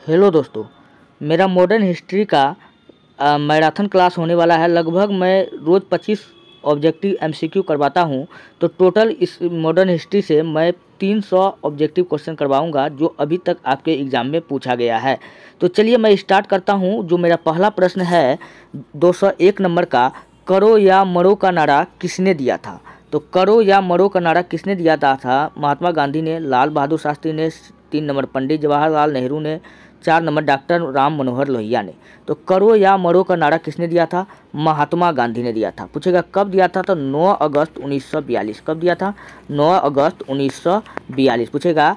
Hello दोस्तों, मेरा modern history का मैराथन क्लास होने वाला है। लगभग मैं रोज़ 25 ऑब्जेक्टिव एमसीक्यू करवाता हूं, तो टोटल इस मॉडर्न हिस्ट्री से मैं 300 ऑब्जेक्टिव क्वेश्चन करवाऊंगा जो अभी तक आपके एग्ज़ाम में पूछा गया है। तो चलिए मैं स्टार्ट करता हूं। जो मेरा पहला प्रश्न है 201 नंबर का, करो या मरो का नारा किसने दिया था? तो करो या मरो का नारा किसने दिया था? महात्मा गांधी ने, लाल बहादुर शास्त्री ने, 3 नंबर पंडित जवाहरलाल नेहरू ने, 4 नंबर डॉक्टर राम मनोहर लोहिया ने। तो करो या मरो का नारा किसने दिया था? महात्मा गांधी ने दिया था। पूछेगा कब दिया था? तो 9 अगस्त 1942। कब दिया था? 9 अगस्त 1942 पूछेगा।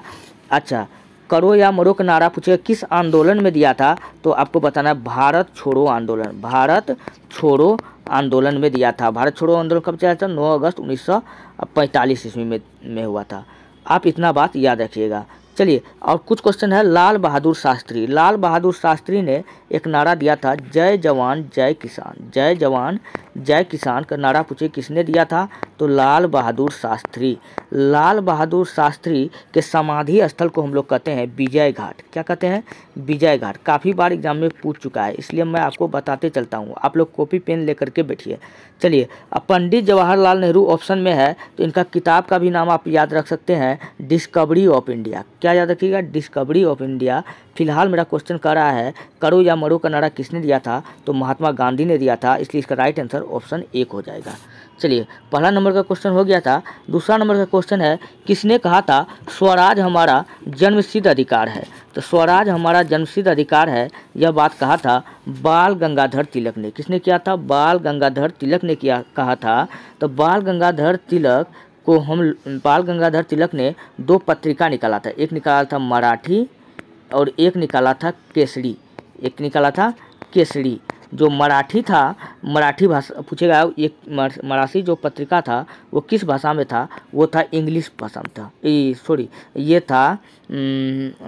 अच्छा, करो या मरो का नारा पूछेगा किस आंदोलन में दिया था? तो आपको बताना है भारत छोड़ो आंदोलन। भारत छोड़ो आंदोलन में दिया था। भारत छोड़ो आंदोलन कब चला था? 9 अगस्त 1945 ईस्वी में हुआ था। आप इतना बात याद रखिएगा। चलिए, और कुछ क्वेश्चन है। लाल बहादुर शास्त्री, लाल बहादुर शास्त्री ने एक नारा दिया था, जय जवान जय किसान। जय जवान जय किसान का नारा पूछे किसने दिया था? तो लाल बहादुर शास्त्री। लाल बहादुर शास्त्री के समाधि स्थल को हम लोग कहते हैं विजय घाट। क्या कहते हैं? विजय घाट। काफ़ी बार एग्जाम में पूछ चुका है, इसलिए मैं आपको बताते चलता हूँ। आप लोग कॉपी पेन लेकर के बैठिए। चलिए, अब पंडित जवाहरलाल नेहरू ऑप्शन में है, तो इनका किताब का भी नाम आप याद रख सकते हैं, डिस्कवरी ऑफ इंडिया। क्या याद रखिएगा? Discovery of India. फिलहाल मेरा क्वेश्चन कह रहा है करो या मरो का नारा किसने दिया था? तो महात्मा गांधी ने दिया था, इसलिए इसका राइट आंसर ऑप्शन 1 हो जाएगा। चलिए, पहला नंबर का क्वेश्चन हो गया था। दूसरा नंबर का क्वेश्चन है, किसने कहा था स्वराज हमारा जन्मसिद्ध अधिकार है? तो स्वराज हमारा जन्मसिद्ध अधिकार है, यह बात कहा था बाल गंगाधर तिलक ने। किसने किया था? बाल गंगाधर तिलक ने कहा था। तो बाल गंगाधर तिलक ने 2 पत्रिका निकाला था। एक निकाला था मराठी और एक निकाला था केसरी। एक निकाला था केसरी। जो मराठी था, मराठी भाषा पूछेगा। एक मराठी जो पत्रिका था वो किस भाषा में था? वो था इंग्लिश भाषा में था। ये था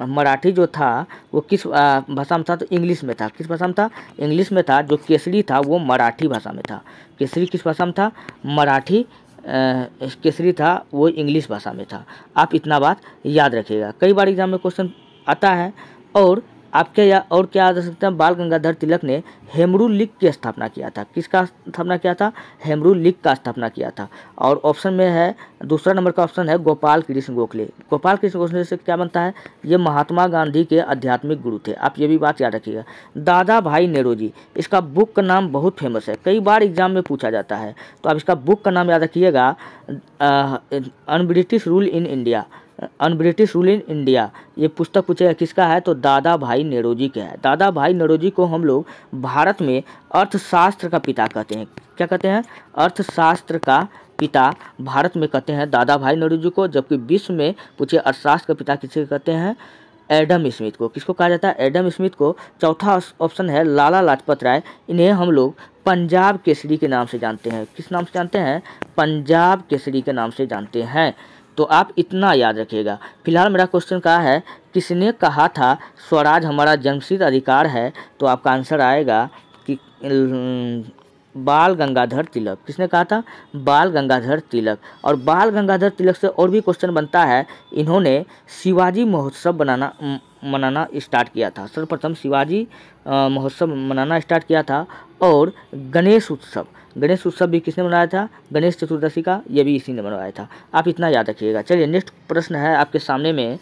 मराठी जो था वो किस भाषा में था? तो इंग्लिश में था। किस भाषा में था? इंग्लिश में था। जो केसरी था वो मराठी भाषा में था। केसरी किस भाषा में था? मराठी। केसरी था वो इंग्लिश भाषा में था। आप इतना बात याद रखिएगा, कई बार एग्जाम में क्वेश्चन आता है। और आपके और क्या याद रख सकते हैं? बाल गंगाधर तिलक ने हेमरू लीग की स्थापना किया था। किसका स्थापना किया था? हेमरू लीग का स्थापना किया था। और ऑप्शन में है, दूसरा नंबर का ऑप्शन है गोपाल कृष्ण गोखले। गोपाल कृष्ण गोखले से क्या बनता है? ये महात्मा गांधी के आध्यात्मिक गुरु थे। आप ये भी बात याद रखिएगा। दादा भाई नेरोजी, इसका बुक का नाम बहुत फेमस है, कई बार एग्जाम में पूछा जाता है, तो आप इसका बुक का नाम याद रखिएगा, un-British rule in India. Un-British rule in India, ये पुस्तक पूछेगा किसका है? तो दादा भाई नेरोजी के है। दादा भाई नेरोजी को हम लोग भारत में अर्थशास्त्र का पिता कहते हैं। क्या कहते हैं? अर्थशास्त्र का पिता भारत में कहते हैं दादा भाई नेरोजी को। जबकि विश्व में पूछे अर्थशास्त्र का पिता किसे कहते हैं? एडम स्मिथ को। किसको कहा जाता है? एडम स्मिथ को। चौथा ऑप्शन है लाला लाजपत राय। इन्हें हम लोग पंजाब केसरी के नाम से जानते हैं। किस नाम से जानते हैं? पंजाब केसरी के नाम से जानते हैं। तो आप इतना याद रखिएगा। फिलहाल मेरा क्वेश्चन कहा है किसने कहा था स्वराज हमारा जन्मसिद्ध अधिकार है? तो आपका आंसर आएगा कि बाल गंगाधर तिलक। किसने कहा था? बाल गंगाधर तिलक। और बाल गंगाधर तिलक से और भी क्वेश्चन बनता है। इन्होंने शिवाजी महोत्सव मनाना स्टार्ट किया था। सर्वप्रथम शिवाजी महोत्सव मनाना स्टार्ट किया था। और गणेश उत्सव भी किसने मनाया था? गणेश चतुर्दशी का, ये भी इसी ने बनवाया था। आप इतना याद रखिएगा। चलिए, नेक्स्ट प्रश्न है आपके सामने में,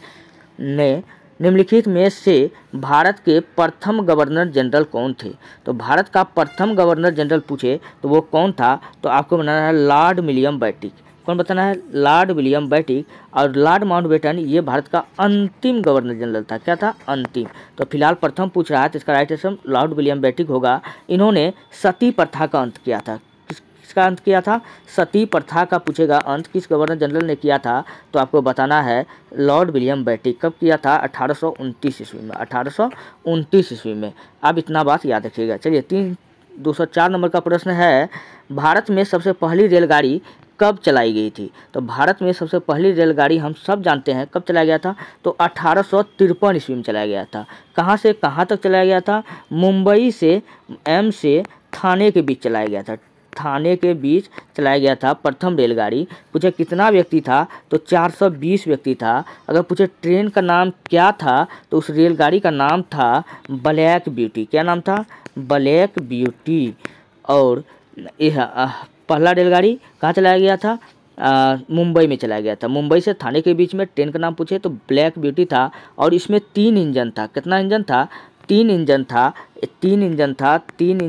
निम्नलिखित में से भारत के प्रथम गवर्नर जनरल कौन थे? तो भारत का प्रथम गवर्नर जनरल पूछे तो वो कौन था? तो आपको बनाना है लॉर्ड विलियम बेंटिक। कौन बताना है? Lord William Bentinck. और लॉर्ड माउंटबेटन ये भारत का अंतिम गवर्नर जनरल था। क्या था? अंतिम। तो फिलहाल प्रथम पूछ रहा है, तो इसका right answer Lord William Bentinck होगा। इन्होंने सती प्रथा का अंत किया था। किसका अंत किया था? सती प्रथा का पूछेगा अंत किस गवर्नर जनरल ने किया था? तो आपको बताना है लॉर्ड विलियम बेंटिक। कब किया था? 1829 ईस्वी में। 1829 ईस्वी में। आप इतना बात याद रखिएगा। चलिए, 204 नंबर का प्रश्न है, भारत में सबसे पहली रेलगाड़ी कब चलाई गई थी? तो भारत में सबसे पहली रेलगाड़ी हम सब जानते हैं कब चलाया गया था? तो 1853 ईस्वी में चलाया गया था। कहाँ से कहाँ तक चलाया गया था? मुंबई से एम्स से थाने के बीच चलाया गया था। थाने के बीच चलाया गया था प्रथम रेलगाड़ी। पूछे कितना व्यक्ति था, तो 420 व्यक्ति था। अगर पूछे ट्रेन का नाम क्या था, तो उस रेलगाड़ी का नाम था ब्लैक ब्यूटी। क्या नाम था? Black beauty. और यह पहला रेलगाड़ी कहाँ चलाया गया था? मुंबई में चलाया गया था। मुंबई से थाने के बीच में ट्रेन का नाम पूछे तो ब्लैक ब्यूटी था। और इसमें 3 इंजन था। कितना इंजन था? 3 इंजन था। 3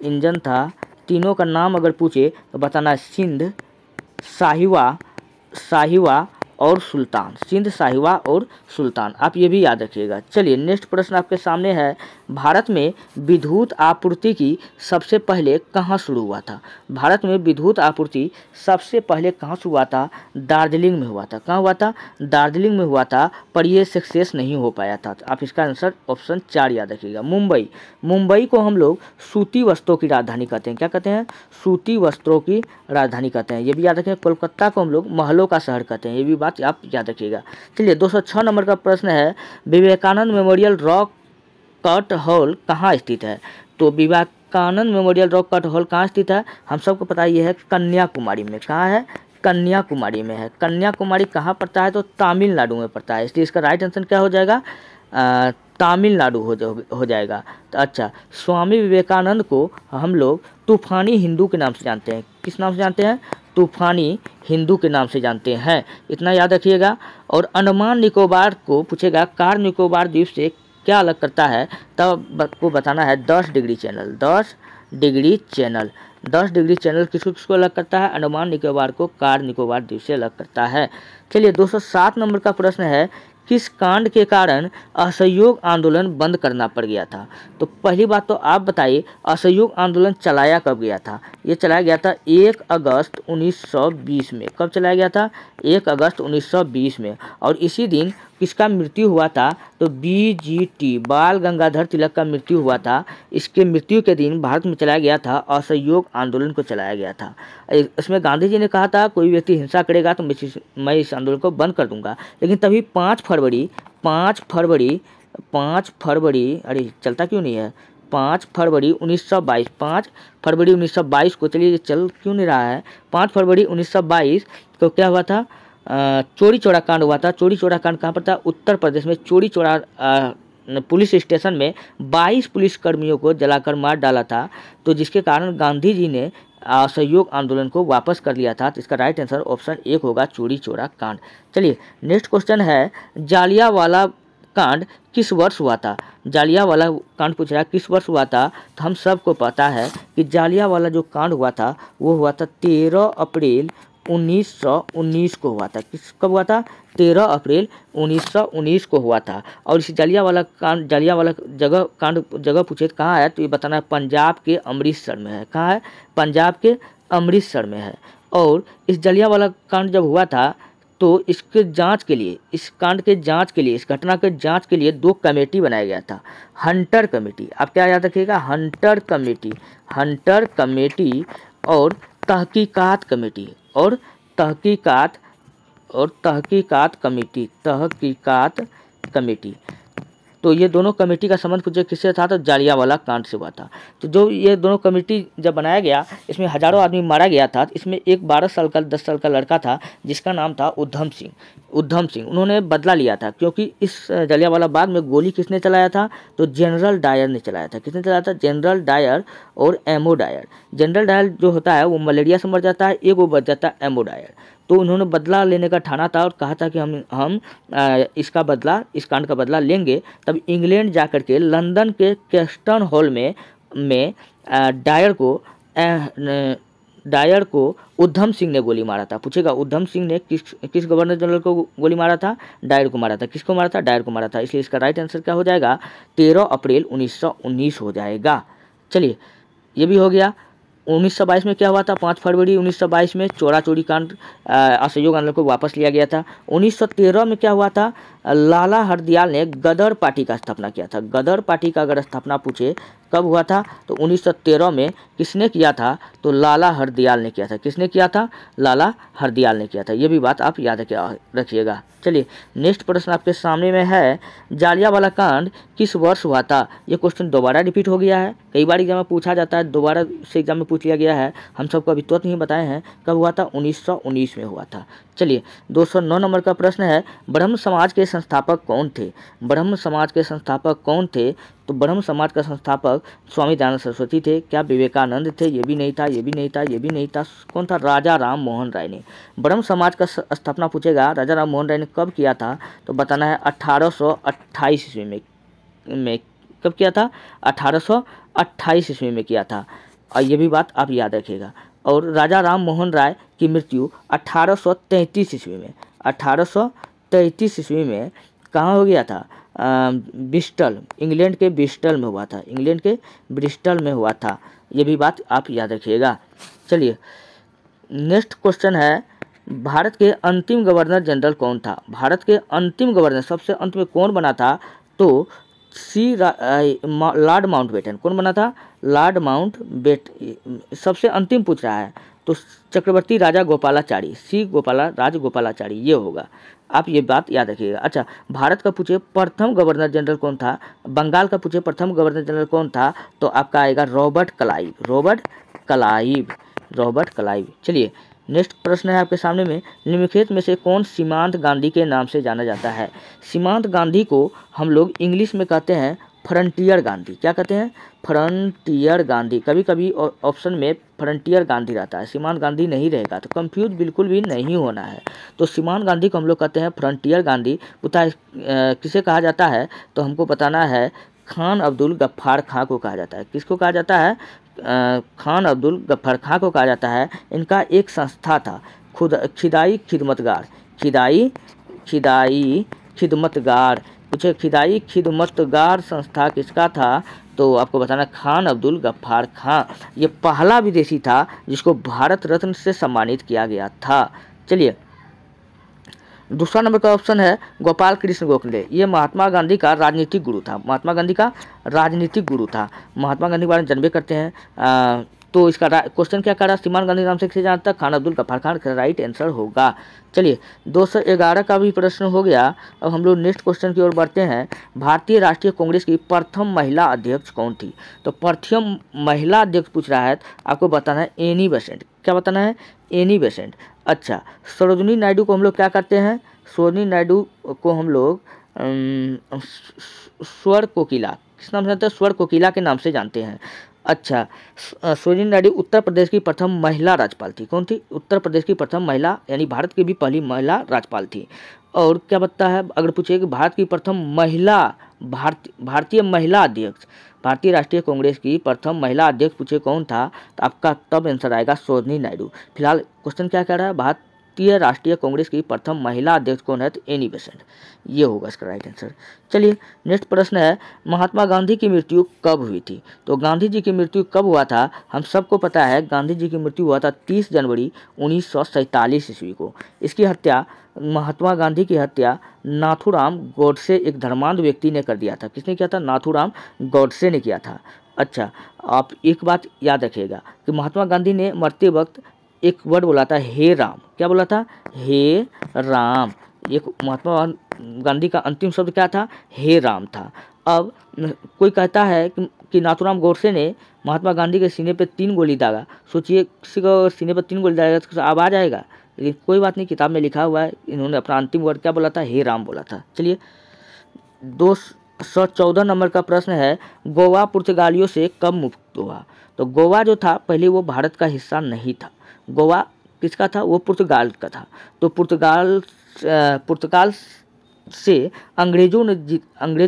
इंजन था। तीनों का नाम अगर पूछे तो बताना सिंध, साहिवा और सुल्तान। सिंध, साहिवा और सुल्तान, आप ये भी याद रखिएगा। चलिए नेक्स्ट प्रश्न आपके सामने है, भारत में विद्युत आपूर्ति की सबसे पहले कहाँ शुरू हुआ था? भारत में विद्युत आपूर्ति सबसे पहले कहाँ शुरू हुआ था? दार्जिलिंग में हुआ था। कहाँ हुआ था? दार्जिलिंग में हुआ था, पर ये सक्सेस नहीं हो पाया था। तो आप इसका आंसर ऑप्शन 4 याद रखिएगा। मुंबई को हम लोग सूती वस्त्रों की राजधानी कहते हैं। क्या कहते हैं? सूती वस्त्रों की राजधानी कहते हैं। ये भी याद रखें। कोलकाता को हम लोग महलों का शहर कहते हैं। ये भी बात आप याद रखिएगा। चलिए 206 नंबर का प्रश्न है, Vivekananda memorial rock cut hall कहाँ स्थित है? तो Vivekananda memorial rock cut hall कहाँ स्थित है? हम सबको पता ये है कन्याकुमारी में। कहाँ है? कन्याकुमारी में है। कन्याकुमारी कहाँ पड़ता है? तो तमिलनाडु में पड़ता है। इसलिए इसका राइट आंसर क्या हो जाएगा? तमिलनाडु हो जाएगा। तो अच्छा, स्वामी विवेकानंद को हम लोग तूफानी हिंदू के नाम से जानते हैं। किस नाम से जानते हैं? तूफानी हिंदू के नाम से जानते हैं। इतना याद रखिएगा। और अंडमान निकोबार को पूछेगा कार निकोबार द्वीप से क्या अलग करता है, तब आपको बताना है 10 degree channel. 10 degree channel 10 degree channel किसको अलग करता है? अंडमान निकोबार को कार निकोबार द्वीप से अलग करता है। चलिए 207 नंबर का प्रश्न है, किस कांड के कारण असहयोग आंदोलन बंद करना पड़ गया था? तो पहली बात तो आप बताइए, असहयोग आंदोलन चलाया कब गया था? ये चलाया गया था 1 अगस्त 1920 में। कब चलाया गया था? 1 अगस्त 1920 में। और इसी दिन किसका मृत्यु हुआ था? तो BGT बाल गंगाधर तिलक का मृत्यु हुआ था। इसके मृत्यु के दिन भारत में चलाया गया था असहयोग आंदोलन को चलाया गया था। इसमें गांधी जी ने कहा था कोई व्यक्ति हिंसा करेगा तो मैं इस आंदोलन को बंद कर दूंगा। लेकिन तभी 5 फरवरी अरे चलता क्यों नहीं है? 5 फरवरी 1922 को, चलिए चल क्यों नहीं रहा है? 5 फरवरी 1922 को क्या हुआ था? चौरी चौरा कांड हुआ था। चौरी चौरा कांड कहाँ पर था? उत्तर प्रदेश में। चौरी चौरा पुलिस स्टेशन में 22 पुलिसकर्मियों को जलाकर मार डाला था। तो जिसके कारण गांधी जी ने असहयोग आंदोलन को वापस कर लिया था। तो इसका राइट आंसर ऑप्शन 1 होगा, चौरी चौरा कांड। चलिए नेक्स्ट क्वेश्चन है, जालियांवाला कांड किस वर्ष हुआ था? जालियांवाला कांड पूछ रहा है किस वर्ष हुआ था? तो हम सबको पता है कि जालियांवाला जो कांड हुआ था वो हुआ था 13 अप्रैल 1919 को हुआ था। कब हुआ था? 13 अप्रैल 1919 को हुआ था। और इस जालियांवाला जगह पूछे तो कहाँ है? तो ये बताना है पंजाब के अमृतसर में है। कहाँ है? पंजाब के अमृतसर में है। और इस जालियांवाला कांड जब हुआ था तो इसके जांच के लिए, इस कांड के जांच के लिए, इस घटना के जांच के लिए 2 कमेटी बनाया गया था। हंटर कमेटी, आप क्या याद रखिएगा? हंटर कमेटी और तहकीकात कमेटी। तो ये दोनों कमेटी का संबंध पूछे किससे था? तो जालियांवाला कांड से हुआ था। तो जो ये दोनों कमेटी जब बनाया गया, इसमें हजारों आदमी मारा गया था। इसमें एक 12 साल का 10 साल का लड़का था जिसका नाम था उधम सिंह। उन्होंने बदला लिया था, क्योंकि इस जालियांवाला बाग में गोली किसने चलाया था? तो जनरल डायर ने चलाया था। किसने चलाया था? जनरल डायर और एमओ डायर। जनरल डायर जो होता है वो मलेरिया से मर जाता है, एक वो बच जाता है एमओ डायर। तो उन्होंने बदला लेने का ठाना था और कहा था कि हम इसका बदला, इस कांड का बदला लेंगे। तब इंग्लैंड जाकर के लंदन के केस्टन हॉल में डायर को उधम सिंह ने गोली मारा था। पूछेगा उधम सिंह ने किस गवर्नर जनरल को गोली मारा था? डायर को मारा था। किसको मारा था? डायर को मारा था। इसलिए इसका राइट आंसर क्या हो जाएगा? 13 अप्रैल 1919 हो जाएगा। चलिए ये भी हो गया। 1922 में क्या हुआ था? 5 फरवरी 1922 में चौरा चौरी कांड असहयोग आंदोलन को वापस लिया गया था। 1913 में क्या हुआ था? लाला हरदयाल ने गदर पार्टी का स्थापना किया था। गदर पार्टी का अगर स्थापना पूछे कब हुआ था तो 1913 में किसने किया था, तो लाला हरदयाल ने किया था। किसने किया था, लाला हरदयाल ने किया था। ये भी बात आप याद रखिएगा। चलिए नेक्स्ट प्रश्न आपके सामने में है, जालियांवाला कांड किस वर्ष हुआ था। ये क्वेश्चन दोबारा रिपीट हो गया है, कई बार एग्जाम में पूछा जाता है, दोबारा से एग्जाम में पूछ लिया गया है। हम सबको अभी तुरंत नहीं बताए हैं कब हुआ था, 1919 में हुआ था। चलिए 209 नंबर का प्रश्न है, ब्रह्म समाज के संस्थापक कौन थे। ब्रह्म समाज के संस्थापक कौन थे, तो ब्रह्म समाज का संस्थापक स्वामी दयानंद सरस्वती थे। क्या विवेकानंद थे, ये भी नहीं था, ये भी नहीं था, ये भी नहीं था। कौन था, राजा राम मोहन राय ने। ब्रह्म समाज का स्थापना पूछेगा राजा राम मोहन राय ने कब किया था, तो बताना है 1828 ईस्वी में कब किया था, 1828 ईस्वी में किया था। और ये भी बात आप याद रखिएगा। और राजा राम मोहन राय की मृत्यु 1833 ईस्वी में, 1833 ईस्वी में कहाँ हो गया था, ब्रिस्टल, इंग्लैंड के ब्रिस्टल में हुआ था। इंग्लैंड के ब्रिस्टल में हुआ था। ये भी बात आप याद रखिएगा। चलिए नेक्स्ट क्वेश्चन है, भारत के अंतिम गवर्नर जनरल कौन था। भारत के अंतिम गवर्नर सबसे अंत में कौन बना था, तो लॉर्ड माउंटबेटन। कौन बना था, लॉर्ड माउंटबेटन। सबसे अंतिम पूछ रहा है तो चक्रवर्ती राजा गोपालाचारी, राज गोपालाचारी ये होगा। आप ये बात याद रखिएगा। अच्छा, भारत का पूछे प्रथम गवर्नर जनरल कौन था, बंगाल का पूछे प्रथम गवर्नर जनरल कौन था, तो आपका आएगा रॉबर्ट क्लाइव। चलिए नेक्स्ट प्रश्न है आपके सामने में, निम्नलिखित में से कौन सीमांत गांधी के नाम से जाना जाता है। सीमांत गांधी को हम लोग इंग्लिश में कहते हैं फ्रंटियर गांधी। क्या कहते हैं, फ्रंटियर गांधी। कभी कभी ऑप्शन में फ्रंटियर गांधी रहता है, सीमांत गांधी नहीं रहेगा, तो कंफ्यूज बिल्कुल भी नहीं होना है। तो सीमांत गांधी को हम लोग कहते हैं फ्रंटियर गांधी। पता किसे कहा जाता है, तो हमको बताना है खान अब्दुल गफ्फार खां को कहा जाता है। किसको कहा जाता है, खान अब्दुल गफ्फार खां को कहा जाता है। इनका एक संस्था था खिदाई खिदमतगार। पूछे खिदाई खिदमतगार संस्था किसका था, तो आपको बताना खान अब्दुल गफ्फार खां। ये पहला विदेशी था जिसको भारत रत्न से सम्मानित किया गया था। चलिए दूसरा नंबर का ऑप्शन है गोपाल कृष्ण गोखले। ये महात्मा गांधी का राजनीतिक गुरु था। महात्मा गांधी का राजनीतिक गुरु था। महात्मा गांधी के बारे में जानबे करते हैं। तो इसका क्वेश्चन क्या कर रहा है, सीमांत गांधी नाम से किसे जानता है, खान अब्दुल गफ्फार खान का राइट आंसर होगा। चलिए 211 का भी प्रश्न हो गया। अब हम लोग नेक्स्ट क्वेश्चन की ओर बढ़ते हैं। भारतीय राष्ट्रीय कांग्रेस की प्रथम महिला अध्यक्ष कौन थी, तो प्रथम महिला अध्यक्ष पूछ रहा है, आपको बताना है एनी बेसेंट। क्या बताना है, एनी बेसेंट। अच्छा, सरोजिनी नायडू को हम लोग क्या करते हैं, सरोजिनी नायडू को हम लोग स्वर कोकिला, किस नाम से जानते हैं, स्वर कोकिला के नाम से जानते हैं। अच्छा, सरोजिनी नायडू उत्तर प्रदेश की प्रथम महिला राज्यपाल थी। कौन थी, उत्तर प्रदेश की प्रथम महिला, यानी भारत की भी पहली महिला राज्यपाल थी। और क्या बताता है, अगर पूछे कि भारत की प्रथम महिला भारतीय महिला अध्यक्ष, भारतीय राष्ट्रीय कांग्रेस की प्रथम महिला अध्यक्ष पूछे कौन था, तो आपका तब आंसर आएगा सरोजिनी नायडू। फिलहाल क्वेश्चन क्या कह रहा है, भारतीय राष्ट्रीय कांग्रेस की प्रथम महिला अध्यक्ष कौन है, तो एनी बेसेंट ये होगा इसका राइट आंसर। चलिए नेक्स्ट प्रश्न है, महात्मा गांधी की मृत्यु कब हुई थी, तो गांधी जी की मृत्यु कब हुआ था, हम सबको पता है गांधी जी की मृत्यु हुआ था 30 जनवरी 1947 ईस्वी को। इसकी हत्या, महात्मा गांधी की हत्या नाथूराम गोडसे एक धर्मांध व्यक्ति ने कर दिया था। किसने किया था, नाथूराम गोडसे ने किया था। अच्छा, आप एक बात याद रखिएगा कि महात्मा गांधी ने मरते वक्त एक वर्ड बोला था, हे राम। क्या बोला था, हे राम। ये महात्मा गांधी का अंतिम शब्द क्या था, हे राम था। अब कोई कहता है कि नाथूराम गोडसे ने महात्मा गांधी के सीने पे 3 गोली दागा। सोचिए किसी को सीने पर 3 गोली दागा तो आवाज़ आएगा, लेकिन कोई बात नहीं, किताब में लिखा हुआ है। इन्होंने अपना अंतिम वर्ड क्या बोला था, हे राम बोला था। चलिए 214 नंबर का प्रश्न है, गोवा पुर्तगालियों से कब मुक्त हुआ, तो गोवा जो था पहले वो भारत का हिस्सा नहीं था। गोवा किसका था, वो पुर्तगाल का था। तो पुर्तगाल से अंग्रेज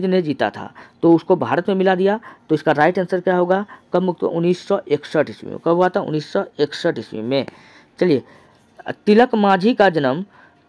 ने जीता था, तो उसको भारत में मिला दिया। तो इसका राइट आंसर क्या होगा, कब मुक्त हुआ, 1961 ईस्वी में। कब हुआ था, 1961 ईस्वी में। चलिए तिलक मांझी का जन्म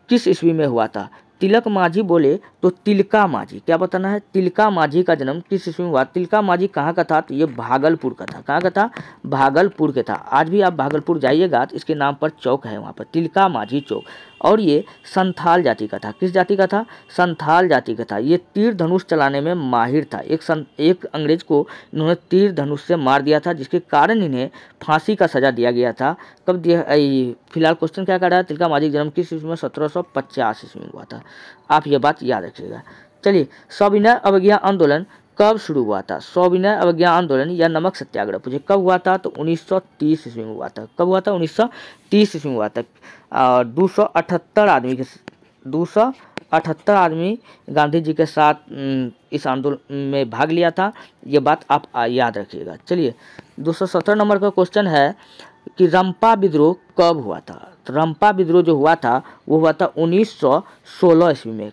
किस ईस्वी में हुआ था, तिलक मांझी बोले तो तिलका मांझी। क्या बताना है, तिलका मांझी का जन्म किस ईस्वी में हुआ। तिलका मांझी कहाँ का था, तो ये भागलपुर का था। कहाँ का था, भागलपुर के था। आज भी आप भागलपुर जाइएगा तो इसके नाम पर चौक है, वहाँ पर तिलका मांझी चौक। और ये संथाल जाति का था। किस जाति का था? संथाल जाति का था। ये तीर धनुष चलाने में माहिर था। एक अंग्रेज को इन्होंने तीर धनुष से मार दिया था, जिसके कारण इन्हें फांसी का सजा दिया गया था। कब दिया? फिलहाल क्वेश्चन क्या कर रहा है? तिलका मांझी का जन्म किस ईस्वी में? 1750 ईस्वी में हुआ था। आप ये बात याद रखिएगा। चलिए, सविनय अवज्ञा आंदोलन कब शुरू हुआ था? सविनय अवज्ञा आंदोलन या नमक सत्याग्रह पूछे कब हुआ था? तो 1930 ईस्वी में हुआ था। कब हुआ था? 1930 ईस्वी में हुआ था। 278 आदमी गांधी जी के साथ इस आंदोलन में भाग लिया था। ये बात आप याद रखिएगा। चलिए, 217 नंबर का क्वेश्चन है कि रंपा विद्रोह कब हुआ था? तो रंपा विद्रोह जो हुआ था वो हुआ था 1916 ईस्वी में।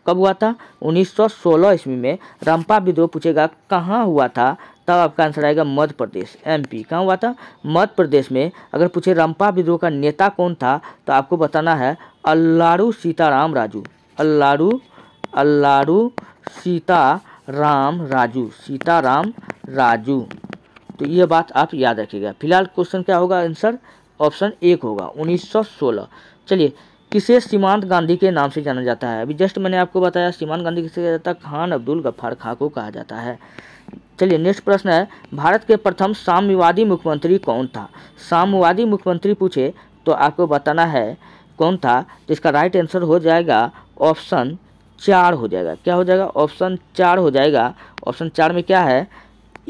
कब हुआ था? 1916 ईस्वी में रंपा विद्रोह पूछेगा कहाँ हुआ था, तब आपका आंसर आएगा मध्य प्रदेश, एमपी। कहाँ हुआ था? मध्य प्रदेश में। अगर पूछे रंपा विद्रोह का नेता कौन था, तो आपको बताना है अल्लारू सीताराम राजू। अल्लारू सीताराम राजू। तो ये बात आप याद रखिएगा। फिलहाल क्वेश्चन क्या होगा? आंसर ऑप्शन 1 होगा, 1916। चलिए, किसे सीमांत गांधी के नाम से जाना जाता है? अभी जस्ट मैंने आपको बताया सीमांत गांधी किसे कहा जाता है? खान अब्दुल गफ्फार खां को कहा जाता है। चलिए, नेक्स्ट प्रश्न है, भारत के प्रथम साम्यवादी मुख्यमंत्री कौन था? साम्यवादी मुख्यमंत्री पूछे तो आपको बताना है कौन था। तो इसका राइट आंसर हो जाएगा ऑप्शन 4 हो जाएगा। क्या हो जाएगा? ऑप्शन 4 हो जाएगा। ऑप्शन 4 में क्या है?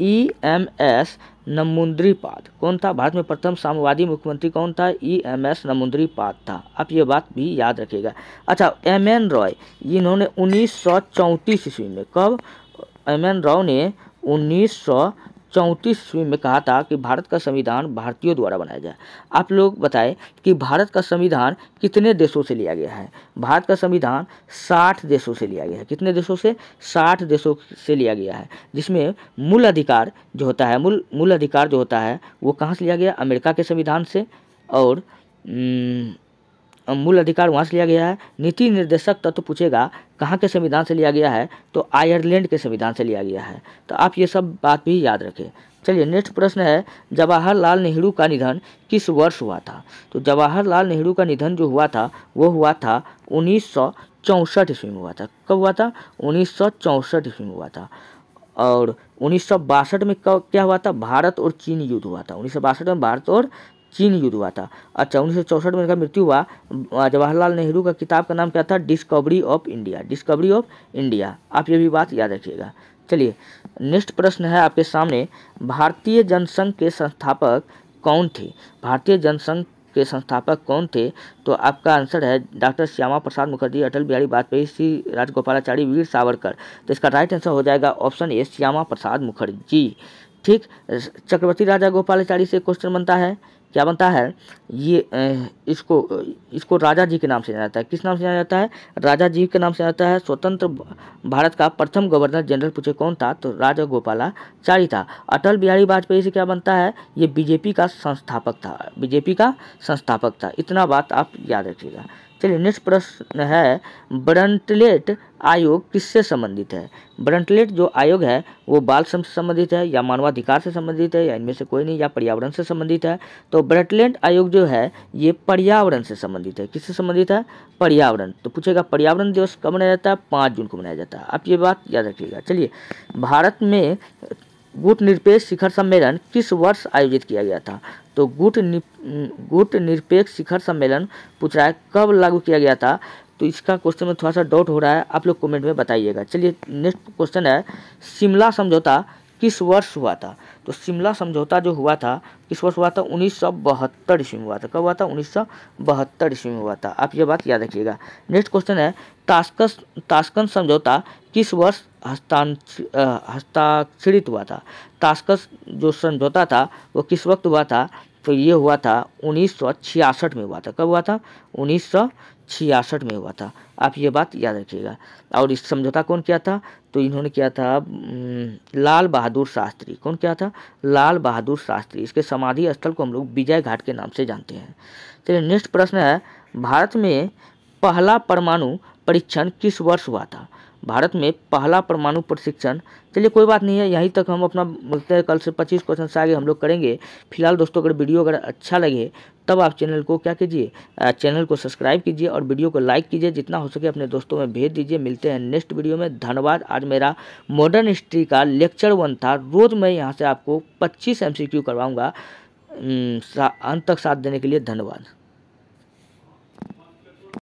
EMS नमूंद्रीपाद। कौन था? भारत में प्रथम साम्यवादी मुख्यमंत्री कौन था? EMS नमूंद्रीपाद था। आप ये बात भी याद रखिएगा। अच्छा, MN रॉय, इन्होंने 1934 ईस्वी में, कब? MN रॉय ने 1934 ईस्वी में कहा था कि भारत का संविधान भारतीयों द्वारा बनाया जाए। आप लोग बताएं कि भारत का संविधान कितने देशों से लिया गया है? भारत का संविधान 60 देशों से लिया गया है। कितने देशों से? 60 देशों से लिया गया है, जिसमें मूल अधिकार जो होता है वो कहाँ से लिया गया? अमेरिका के संविधान से। और मूल अधिकार वहाँ से लिया गया है। नीति निर्देशक तत्व पूछेगा कहाँ के संविधान से लिया गया है? तो आयरलैंड के संविधान से लिया गया है। तो आप ये सब बात भी याद रखें। चलिए, नेक्स्ट प्रश्न है, जवाहरलाल नेहरू का निधन किस वर्ष हुआ था? तो जवाहरलाल नेहरू का निधन जो हुआ था वो हुआ था 1964 ईस्वी में हुआ था। कब हुआ था? 1964 ईस्वी में हुआ था। और 1962 में क्या हुआ था? भारत और चीन युद्ध हुआ था। 1962 में भारत और चीन युद्ध हुआ था। अच्छा, 1964 में इनका मृत्यु हुआ। जवाहरलाल नेहरू का किताब का नाम क्या था? Discovery of India. आप ये भी बात याद रखिएगा। चलिए, नेक्स्ट प्रश्न है आपके सामने, भारतीय जनसंघ के संस्थापक कौन थे? भारतीय जनसंघ के संस्थापक कौन थे? तो आपका आंसर है डॉक्टर श्यामा प्रसाद मुखर्जी, अटल बिहारी वाजपेयी, श्री राजगोपालाचारी, वीर सावरकर। तो इसका राइट आंसर हो जाएगा ऑप्शन ए, श्यामा प्रसाद मुखर्जी। ठीक, चक्रवर्ती राजा गोपालाचारी से क्वेश्चन बनता है, क्या बनता है? ये इसको राजा जी के नाम से जाना जाता है। किस नाम से जाना जाता है? राजा जी के नाम से जाना जाता है। स्वतंत्र भारत का प्रथम गवर्नर जनरल पूछे कौन था? तो राजा गोपालाचारी था। अटल बिहारी वाजपेयी से क्या बनता है? ये बीजेपी का संस्थापक था। इतना बात आप याद रखिएगा। चलिए, नेक्स्ट प्रश्न है, ब्रंटलेट आयोग किससे संबंधित है? ब्रंटलेट जो आयोग है वो बाल श्रम से संबंधित है, या मानवाधिकार से संबंधित है, या इनमें से कोई नहीं, या पर्यावरण से संबंधित है? तो ब्रंटलेट आयोग जो है ये पर्यावरण से संबंधित है। किससे संबंधित है? पर्यावरण। तो पूछेगा पर्यावरण दिवस कब मनाया जाता है? 5 जून को मनाया जाता है। आप ये बात याद रखिएगा। चलिए, भारत में गुट निरपेक्ष शिखर सम्मेलन किस वर्ष आयोजित किया गया था? तो गुट निरपेक्ष शिखर सम्मेलन पूछ रहा है कब लागू किया गया था? तो इसका क्वेश्चन में थोड़ा सा डाउट हो रहा है, आप लोग कमेंट में बताइएगा। चलिए, नेक्स्ट क्वेश्चन है, शिमला समझौता किस वर्ष हुआ था? तो शिमला समझौता जो हुआ था किस वर्ष हुआ था? 1972 ईस्वी में हुआ था। कब हुआ था? 1972 ईस्वी में हुआ था। आप ये बात याद रखिएगा। नेक्स्ट क्वेश्चन है, ताशकंद समझौता किस वर्ष हस्ताक्षरित हुआ था? ताशकंद जो समझौता था वो किस वक्त हुआ था? तो ये हुआ था 1966 में हुआ था। कब हुआ था? 1966 में हुआ था। आप ये बात याद रखिएगा। और इस समझौता कौन किया था? तो इन्होंने किया था लाल बहादुर शास्त्री। कौन किया था? लाल बहादुर शास्त्री। इसके समाधि स्थल को हम लोग विजय घाट के नाम से जानते हैं। चलिए, नेक्स्ट प्रश्न है, भारत में पहला परमाणु परीक्षण किस वर्ष हुआ था? भारत में पहला परमाणु परीक्षण, चलिए कोई बात नहीं है, यहीं तक हम अपना कल से 25 क्वेश्चन से आगे हम लोग करेंगे। फिलहाल दोस्तों, अगर वीडियो अच्छा लगे तब आप चैनल को क्या कीजिए, चैनल को सब्सक्राइब कीजिए और वीडियो को लाइक कीजिए, जितना हो सके अपने दोस्तों में भेज दीजिए। मिलते हैं नेक्स्ट वीडियो में। धन्यवाद। आज मेरा मॉडर्न हिस्ट्री का लेक्चर 1 था। रोज़ मैं यहाँ से आपको 25 MCQ करवाऊँगा। अंत तक साथ देने के लिए धन्यवाद।